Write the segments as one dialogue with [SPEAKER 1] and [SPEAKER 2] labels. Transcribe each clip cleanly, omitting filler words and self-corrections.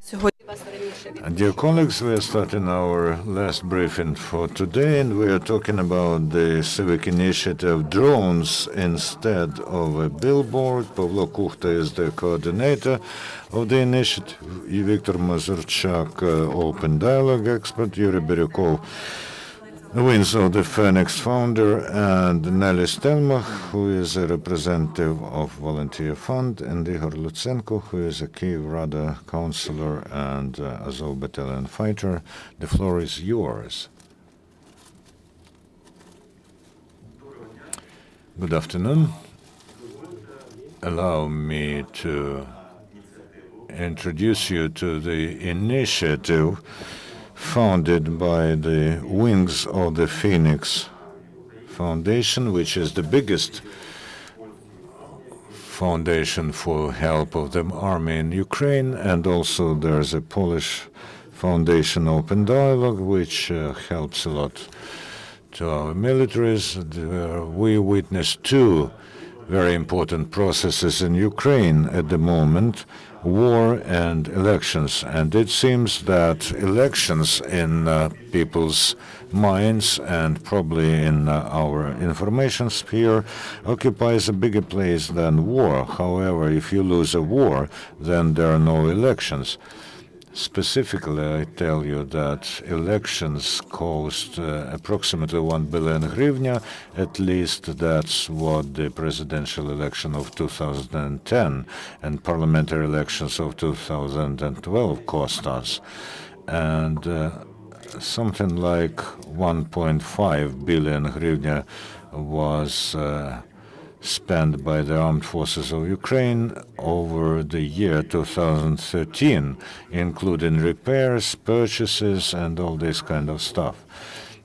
[SPEAKER 1] Dear colleagues, we are starting our last briefing for today, and we are talking about the civic initiative drones instead of a billboard. Pavlo Kukhta is the coordinator of the initiative. Viktor Maziarchuk, open dialogue expert. Yuriy Biriukov, wins of the Phoenix founder, and Nelli Stelmakh, who is a representative of Volunteer Fund, and Yuriy Lutsenko, who is a Kyivrada counselor and Azov battalion fighter. The floor is yours. Good afternoon. Allow me to introduce you to the initiative founded by the wings of the Phoenix Foundation, which is the biggest foundation for help of the army in Ukraine, and also there's a Polish foundation, Open Dialog, which helps a lot to our militaries. We witness two very important processes in Ukraine at the moment: war and elections. And it seems that elections in people's minds and probably in our information sphere occupies a bigger place than war. However, if you lose a war, then there are no elections. Specifically, I tell you that elections cost approximately 1 billion hryvnia. At least that's what the presidential election of 2010 and parliamentary elections of 2012 cost us. And something like 1.5 billion hryvnia was spent by the armed forces of Ukraine over the year 2013, including repairs, purchases, and all this kind of stuff.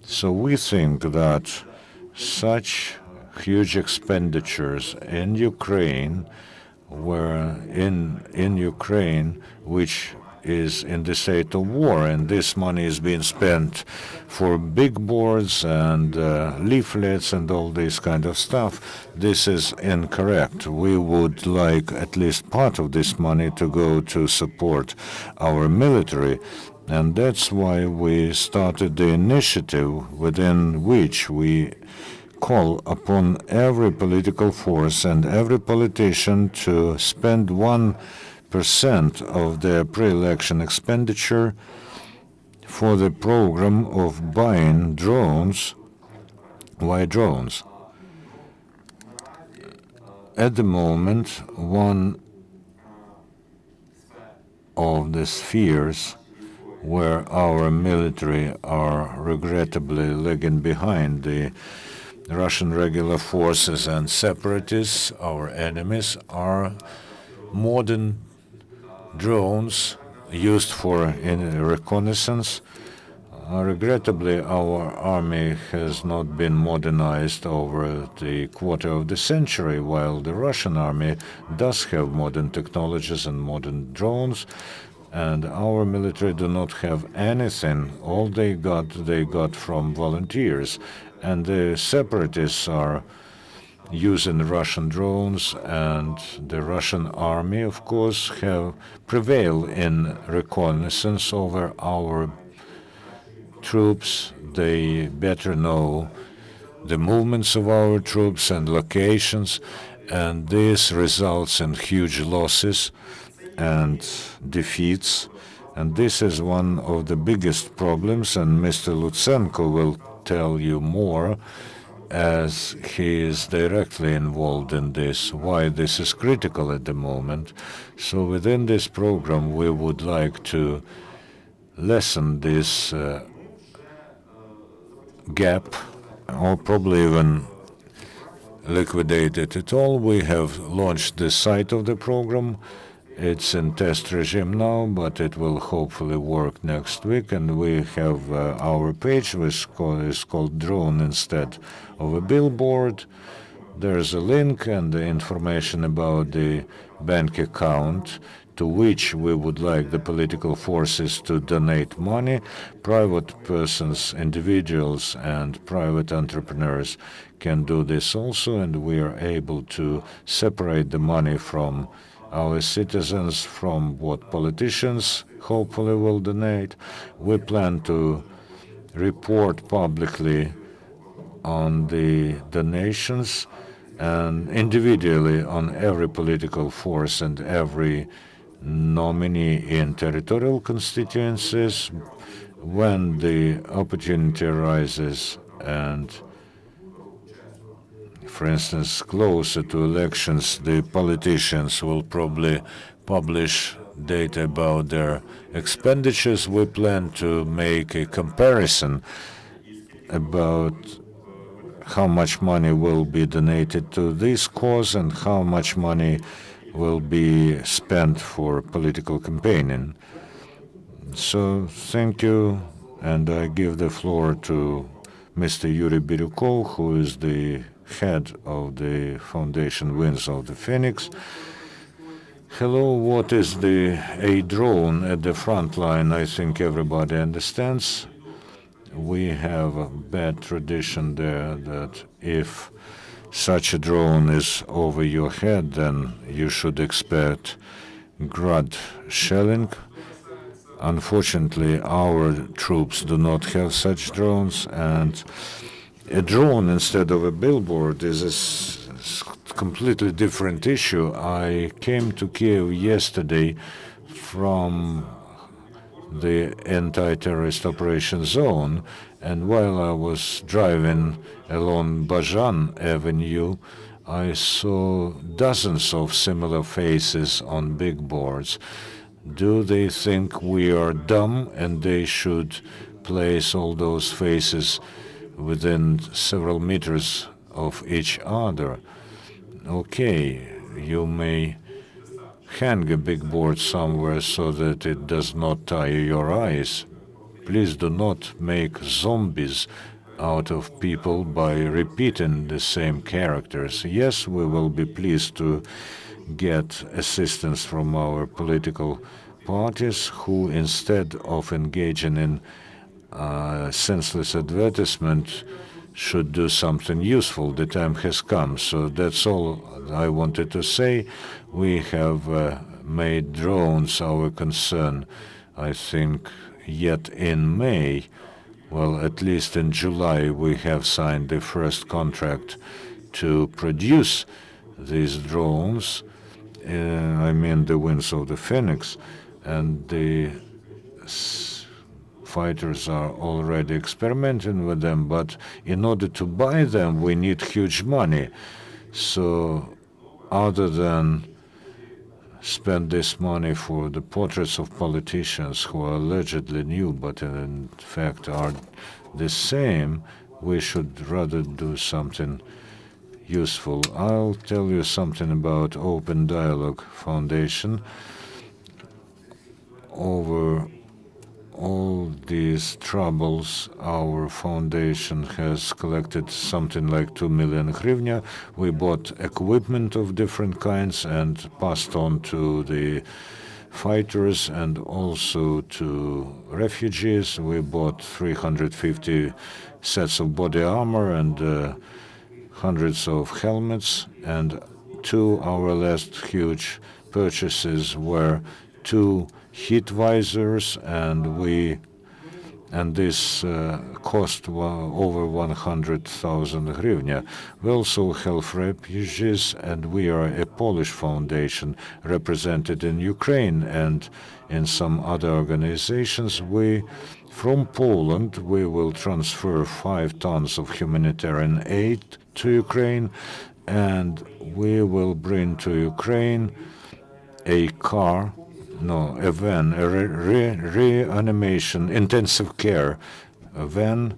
[SPEAKER 1] So we think that such huge expenditures in Ukraine were in Ukraine, which is in the state of war, and this money is being spent for big boards and leaflets and all this kind of stuff. This is incorrect. We would like at least part of this money to go to support our military, and that's why we started the initiative within which we call upon every political force and every politician to spend 1% of their pre-election expenditure for the program of buying drones. Why drones? At the moment, one of the spheres where our military are regrettably lagging behind the Russian regular forces and separatists, our enemies, are modern drones used for reconnaissance. Regrettably, our army has not been modernized over the quarter of the century, while the Russian army does have modern technologies and modern drones, and our military do not have anything. All they got from volunteers, and the separatists are using Russian drones, and the Russian army, of course, have prevailed in reconnaissance over our troops. They better know the movements of our troops and locations, and this results in huge losses and defeats. And this is one of the biggest problems, and Mr. Lutsenko will tell you more, as he is directly involved in this, why this is critical at the moment. So within this program, we would like to lessen this gap, or probably even liquidate it at all. We have launched the site of the program. It's in test regime now, but it will hopefully work next week. And we have our page, which is called Drone Instead of a Billboard. There's a link and the information about the bank account to which we would like the political forces to donate money. Private persons, individuals, and private entrepreneurs can do this also, and we are able to separate the money from our citizens from what politicians hopefully will donate. We plan to report publicly on the donations and individually on every political force and every nominee in territorial constituencies when the opportunity arises. And for instance, closer to elections, the politicians will probably publish data about their expenditures. We plan to make a comparison about how much money will be donated to this cause and how much money will be spent for political campaigning. So thank you, and I give the floor to Mr. Yuriy Biriukov, who is the head of the Foundation Winds of the Phoenix. Hello, what is a drone at the front line? I think everybody understands. We have a bad tradition there that if such a drone is over your head, then you should expect Grad shelling. Unfortunately, our troops do not have such drones, and a drone instead of a billboard is a completely different issue. I came to Kiev yesterday from the anti-terrorist operation zone, and while I was driving along Bajan Avenue, I saw dozens of similar faces on big boards. Do they think we are dumb and they should place all those faces within several meters of each other? Okay, you may hang a big board somewhere so that it does not tire your eyes. Please do not make zombies out of people by repeating the same characters. Yes, we will be pleased to get assistance from our political parties who, instead of engaging in senseless advertisement, should do something useful. The time has come. So that's all I wanted to say. We have made drones our concern, I think, yet in May. Well, at least in July, we have signed the first contract to produce these drones. I mean, the Winds of the Phoenix, and the fighters are already experimenting with them, but in order to buy them, we need huge money. So other than spend this money for the portraits of politicians who are allegedly new, but in fact are the same, we should rather do something useful. I'll tell you something about Open Dialog Foundation. Over all these troubles, our foundation has collected something like 2 million hryvnia. We bought equipment of different kinds and passed on to the fighters and also to refugees. We bought 350 sets of body armor and hundreds of helmets, and our last huge purchases were 2 heat visors, and this cost over 100,000 hryvnia. We also help refugees, and we are a Polish foundation represented in Ukraine and in some other organizations. From Poland, we will transfer 5 tons of humanitarian aid to Ukraine, and we will bring to Ukraine a van, a reanimation, intensive care van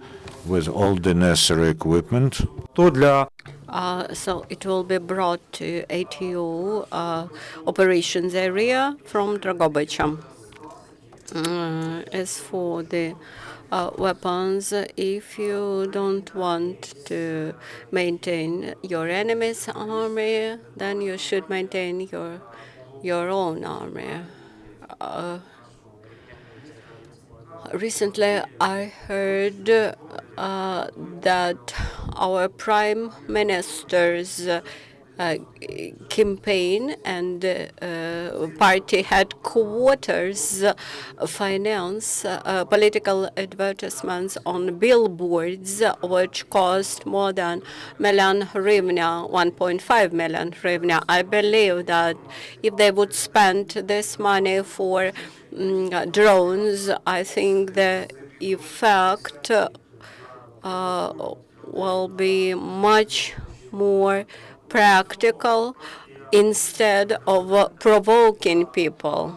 [SPEAKER 1] with all the necessary equipment.
[SPEAKER 2] So it will be brought to ATU operations area from Dragobycha. As for the weapons, if you don't want to maintain your enemy's army, then you should maintain your own army. Recently, I heard that our prime minister's campaign, and party headquarters finance political advertisements on billboards, which cost more than million hryvnia, 1.5 million hryvnia. I believe that if they would spend this money for drones, I think the effect will be much more practical instead of provoking people.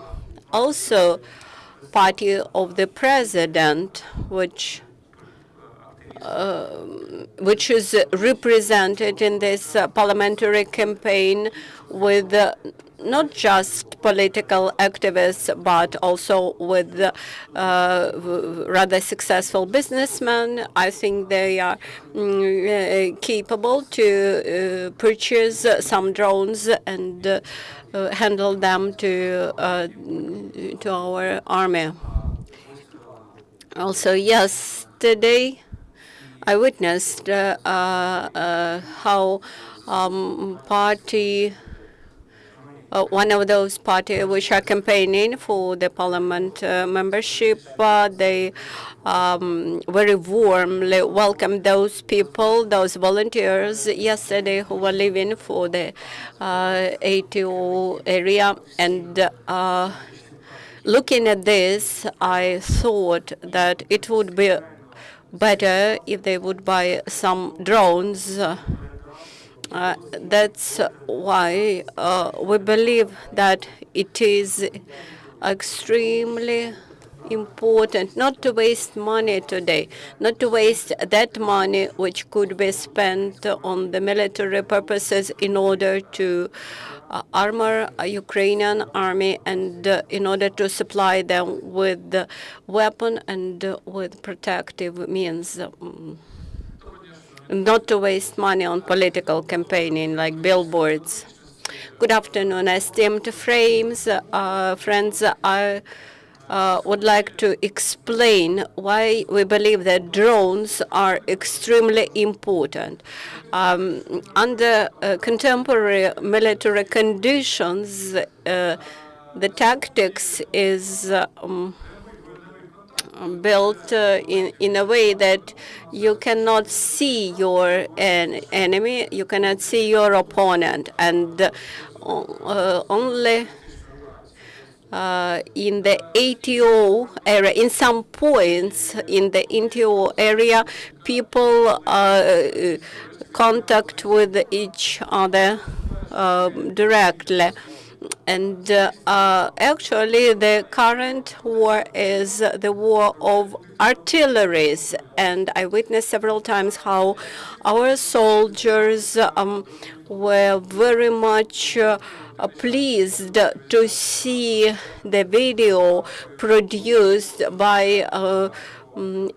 [SPEAKER 2] Also, party of the president, which is represented in this parliamentary campaign with not just political activists, but also with rather successful businessmen. I think they are capable to purchase some drones and handle them to our army. Also, yesterday, I witnessed how one of those parties which are campaigning for the parliament membership, they very warmly welcomed those people, those volunteers yesterday who were living for the ATO area. And looking at this, I thought that it would be better if they would buy some drones. That's why we believe that it is extremely important not to waste money today, not to waste that money which could be spent on the military purposes in order to armor a Ukrainian army and in order to supply them with the weapon and with protective means. Not to waste money on political campaigning like billboards. Good afternoon, esteemed friends. I would like to explain why we believe that drones are extremely important. Under contemporary military conditions, the tactics is built in a way that you cannot see your enemy, you cannot see your opponent, and only in the ATO area, in some points in the ATO area, people contact with each other directly. And actually, the current war is the war of artilleries. And I witnessed several times how our soldiers were very much pleased to see the video produced by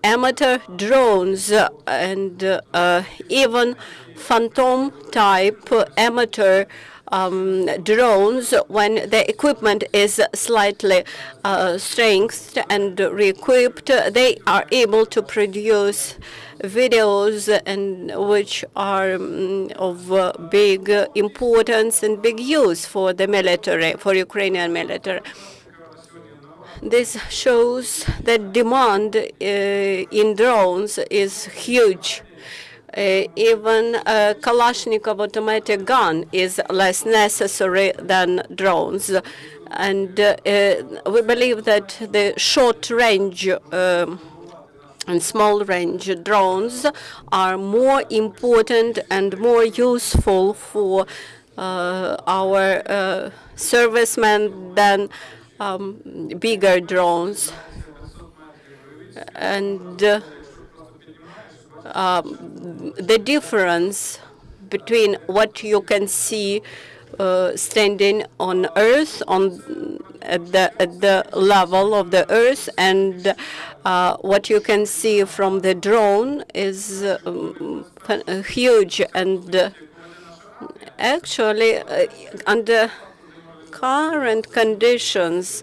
[SPEAKER 2] amateur drones and even phantom type amateur drones. When the equipment is slightly strengthened and re-equipped, they are able to produce videos and which are of big importance and big use for the military, for Ukrainian military. This shows that demand in drones is huge. Even a Kalashnikov automatic gun is less necessary than drones. And we believe that the short-range and small-range drones are more important and more useful for our servicemen than bigger drones. And the difference between what you can see standing on Earth, at the level of the Earth, and what you can see from the drone is huge. And actually, under current conditions,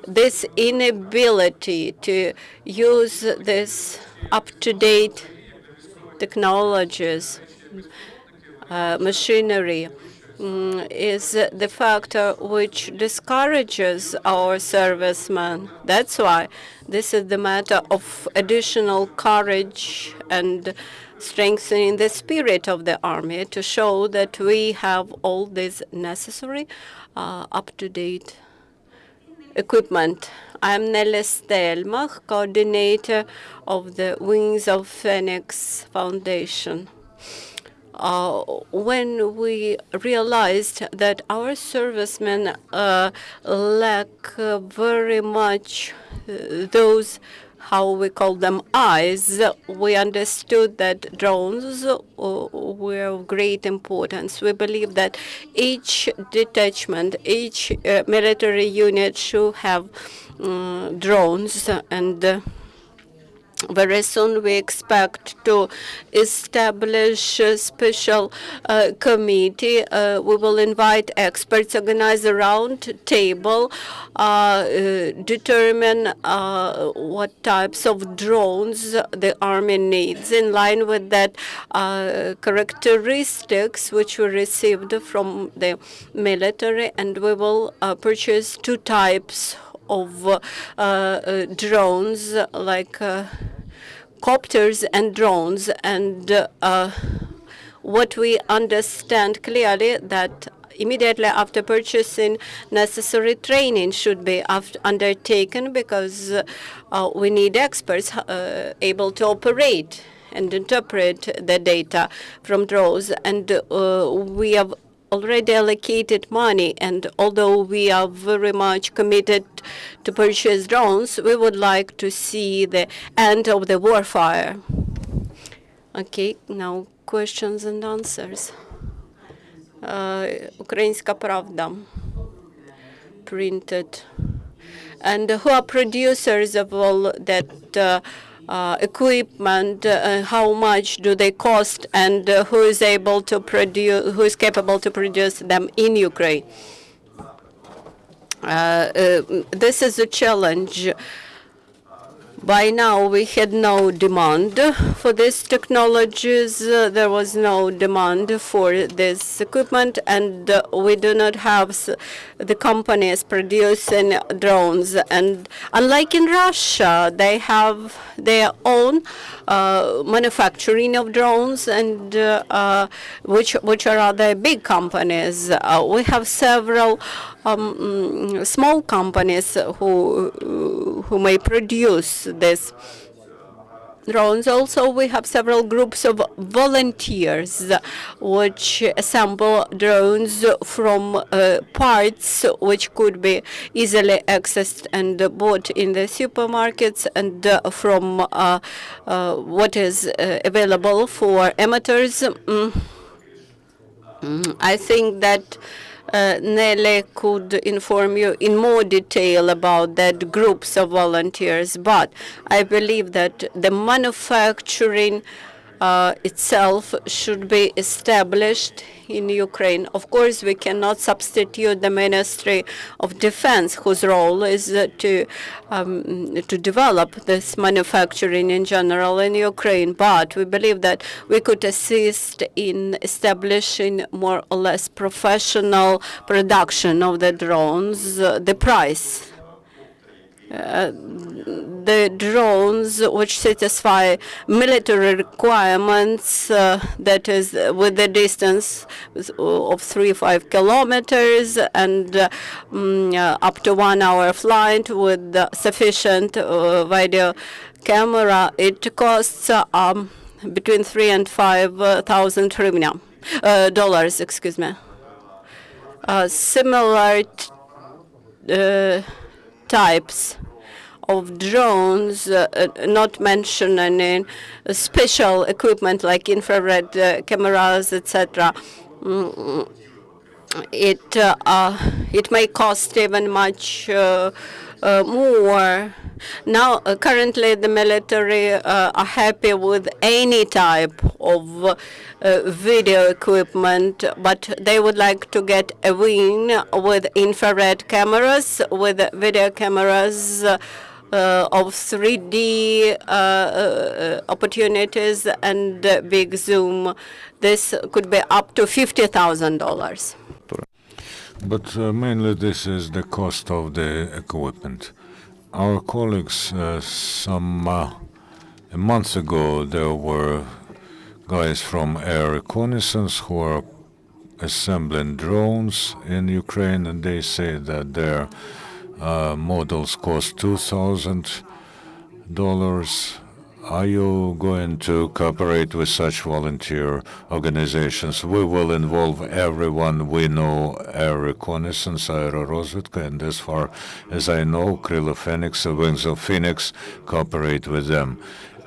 [SPEAKER 2] this inability to use this up-to-date technologies, machinery, is the factor which discourages our servicemen. That's why this is the matter of additional courage and strengthening the spirit of the army to show that we have all this necessary up-to-date equipment. I'm Nelli Stelmakh, coordinator of the Wings of Phoenix Foundation. When we realized that our servicemen lack very much those, how we call them, eyes, we understood that drones were of great importance. We believe that each detachment, each military unit should have drones, and very soon we expect to establish a special committee. We will invite experts, organize a round table, determine what types of drones the army needs in line with that characteristics which we received from the military, and we will purchase two types of drones, like copters and drones. And what we understand clearly that immediately after purchasing, necessary training should be undertaken, because we need experts able to operate and interpret the data from drones. And we have already allocated money, and although we are very much committed to purchase drones, we would like to see the end of the warfare. Okay, now questions and answers. Ukrainska Pravda, printed. And who are producers of all that equipment? How much do they cost, and who is able to produce? Who is capable to produce them in Ukraine? This is a challenge. By now, we had no demand for these technologies. There was no demand for this equipment, and we do not have the companies producing drones. And unlike in Russia, they have their own manufacturing of drones, and which are other big companies. We have several small companies who may produce this drones. Also, we have several groups of volunteers which assemble drones from parts which could be easily accessed and bought in the supermarkets, and from what is available for amateurs. I think that Nelli could inform you in more detail about that groups of volunteers, but I believe that the manufacturing itself should be established in Ukraine. Of course, we cannot substitute the Ministry of Defense, whose role is to develop this manufacturing in general in Ukraine. But we believe that we could assist in establishing more or less professional production of the drones. The price. The drones which satisfy military requirements, that is with the distance of 3-5 kilometers and up to 1 hour flight with sufficient video camera, it costs between $3,000 and $5,000 dollars. Excuse me. Similar types of drones, not mentioning special equipment like infrared cameras, etc. It may cost even much more. Now, currently, the military are happy with any type of video equipment, but they would like to get a wing with infrared cameras, with video cameras of 3D opportunities and big zoom. This could be up to $50,000.
[SPEAKER 1] But mainly this is the cost of the equipment. Our colleagues, a month ago, there were guys from air reconnaissance who are assembling drones in Ukraine, and they say that their models cost $2,000. Are you going to cooperate with such volunteer organizations? We will involve everyone we know, air reconnaissance, aerorozvedka, and as far as I know, Krilo Phoenix, Wings of Phoenix, cooperate with them.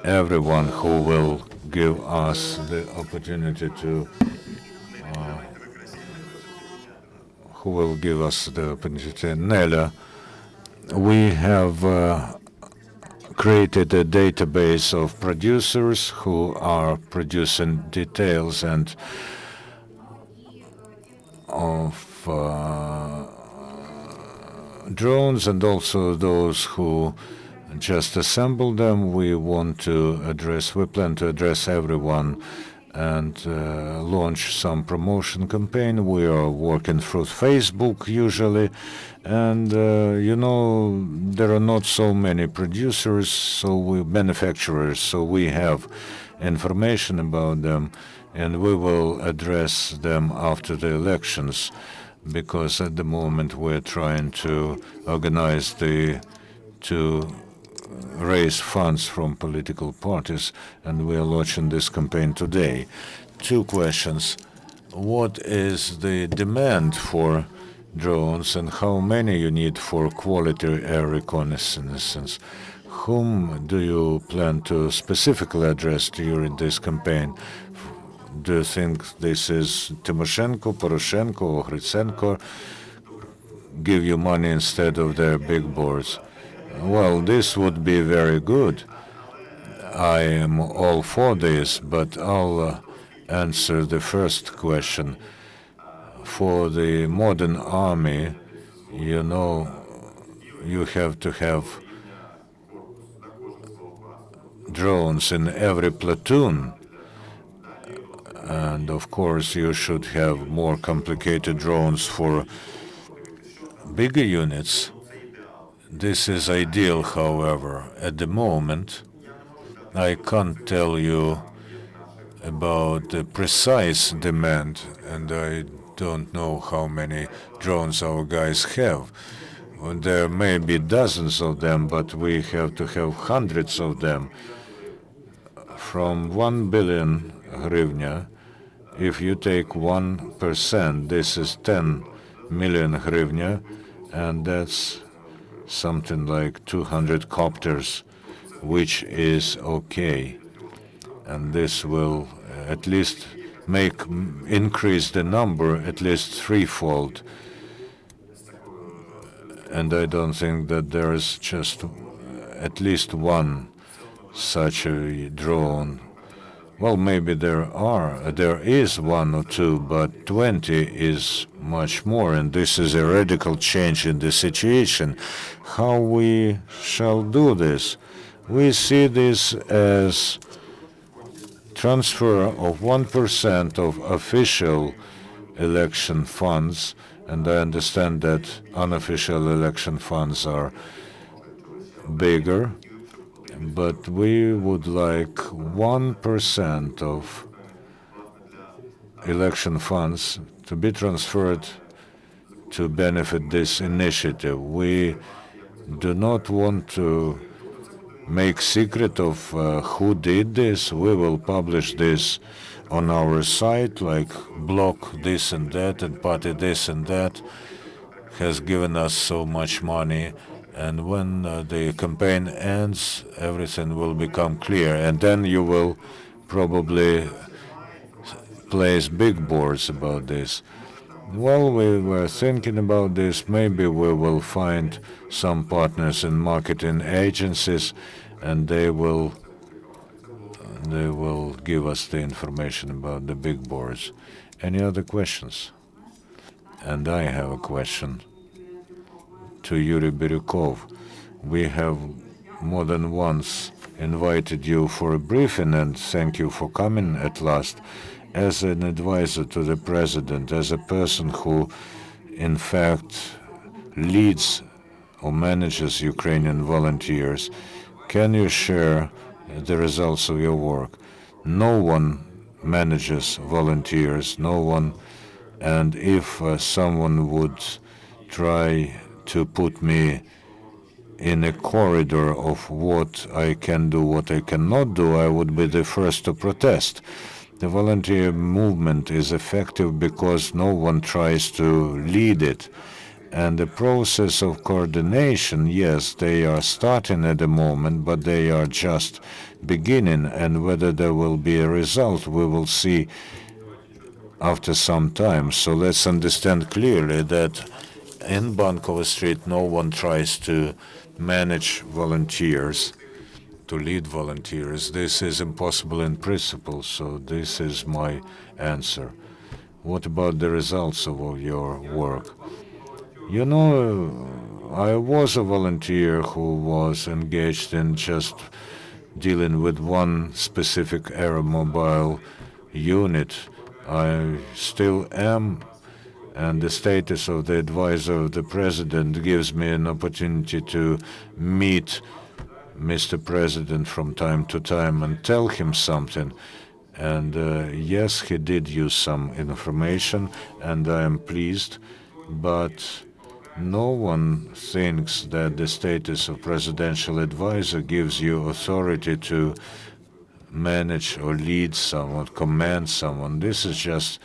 [SPEAKER 1] Everyone who will give us the opportunity to Nelli, we have created a database of producers who are producing details and of drones, and also those who just assemble them. We plan to address everyone and launch some promotion campaign. We are working through Facebook usually, and there are not so many producers, manufacturers, so we have information about them, and we will address them after the elections, because at the moment we're trying to organize to raise funds from political parties, and we are launching this campaign today. Two questions. What is the demand for drones, and how many you need for quality air reconnaissance? Whom do you plan to specifically address during this campaign? Do you think this is Tymoshenko, Poroshenko, or Gritsenko give you money instead of their big boards? Well, this would be very good. I am all for this, but I'll answer the first question. For the modern army, you have to have drones in every platoon. And of course, you should have more complicated drones for bigger units. This is ideal, however. At the moment, I can't tell you about the precise demand, and I don't know how many drones our guys have. There may be dozens of them, but we have to have hundreds of them. From 1 billion hryvnia, if you take 1%, this is 10 million hryvnia, and that's something like 200 copters, which is okay. And this will at least increase the number at least threefold. And I don't think that there is just at least one such a drone. Well, maybe there is one or two, but 20 is much more, and this is a radical change in the situation. How we shall do this? We see this as transfer of 1% of official election funds, and I understand that unofficial election funds are bigger, but we would like 1% of election funds to be transferred to benefit this initiative. We do not want to make secret of who did this. We will publish this on our site, like block this and that, and party this and that has given us so much money. And when the campaign ends, everything will become clear. And then you will probably place big boards about this. Well, we were thinking about this. Maybe we will find some partners in marketing agencies, and they will give us the information about the big boards. Any other questions? And I have a question to Yuriy Biriukov. We have more than once invited you for a briefing, and thank you for coming at last. As an advisor to the president, as a person who in fact, leads or manages Ukrainian volunteers. Can you share the results of your work? No one manages volunteers, no one. And if someone would try to put me in a corridor of what I can do, what I cannot do, I would be the first to protest. The volunteer movement is effective because no one tries to lead it. And the process of coordination, yes, they are starting at the moment, but they are just beginning. And whether there will be a result, we will see after some time. So let's understand clearly that in Bankova Street, no one tries to manage volunteers, to lead volunteers. This is impossible in principle, so this is my answer. What about the results of your work? You know, I was a volunteer who was engaged in just dealing with one specific aeromobile unit. I still am, and the status of the advisor of the president gives me an opportunity to meet Mr. President from time to time and tell him something. And yes, he did use some information, and I am pleased, but no one thinks that the status of presidential advisor gives you authority to manage or lead someone, command someone. This is just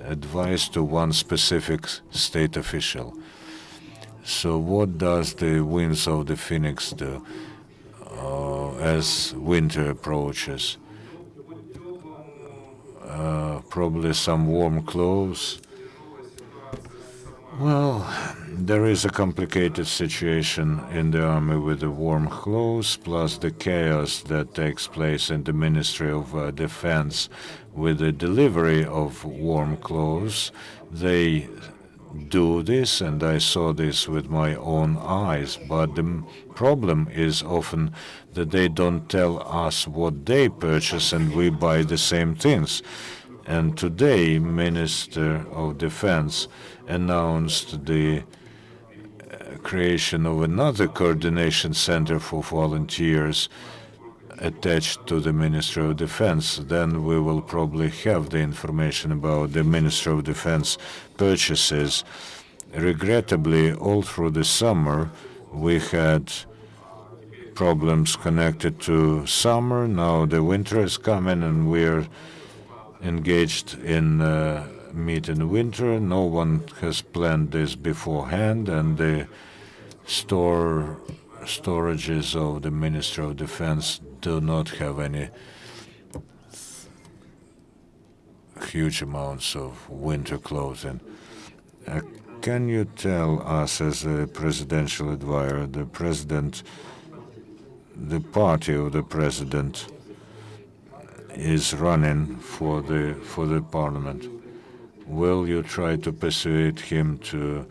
[SPEAKER 1] advice to one specific state official. So what does the winds of the Phoenix do as winter approaches? Probably some warm clothes. Well, there is a complicated situation in the army with the warm clothes, plus the chaos that takes place in the Ministry of Defense with the delivery of warm clothes. They do this, and I saw this with my own eyes, but the problem is often that they don't tell us what they purchase, and we buy the same things. And today, Minister of Defense announced the creation of another coordination center for volunteers attached to the Ministry of Defense. Then we will probably have the information about the Ministry of Defense purchases. Regrettably, all through the summer, we had problems connected to summer. Now the winter is coming, and we're engaged in meet in winter. No one has planned this beforehand, and the storages of the Ministry of Defense do not have any huge amounts of winter clothing. Can you tell us, as a presidential advisor, the president, the party of the president is running for the parliament? Will you try to persuade him to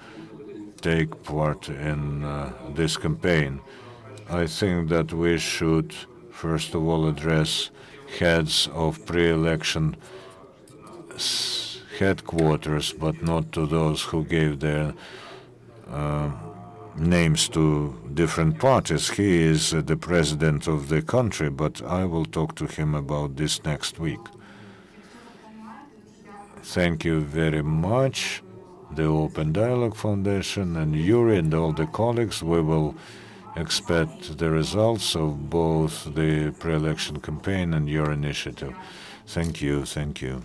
[SPEAKER 1] take part in this campaign? I think that we should, first of all, address heads of pre-election headquarters, but not to those who gave their names to different parties. He is the president of the country, but I will talk to him about this next week. Thank you very much, the Open Dialogue Foundation, and Yuriy and all the colleagues. We will expect the results of both the pre-election campaign and your initiative. Thank you. Thank you.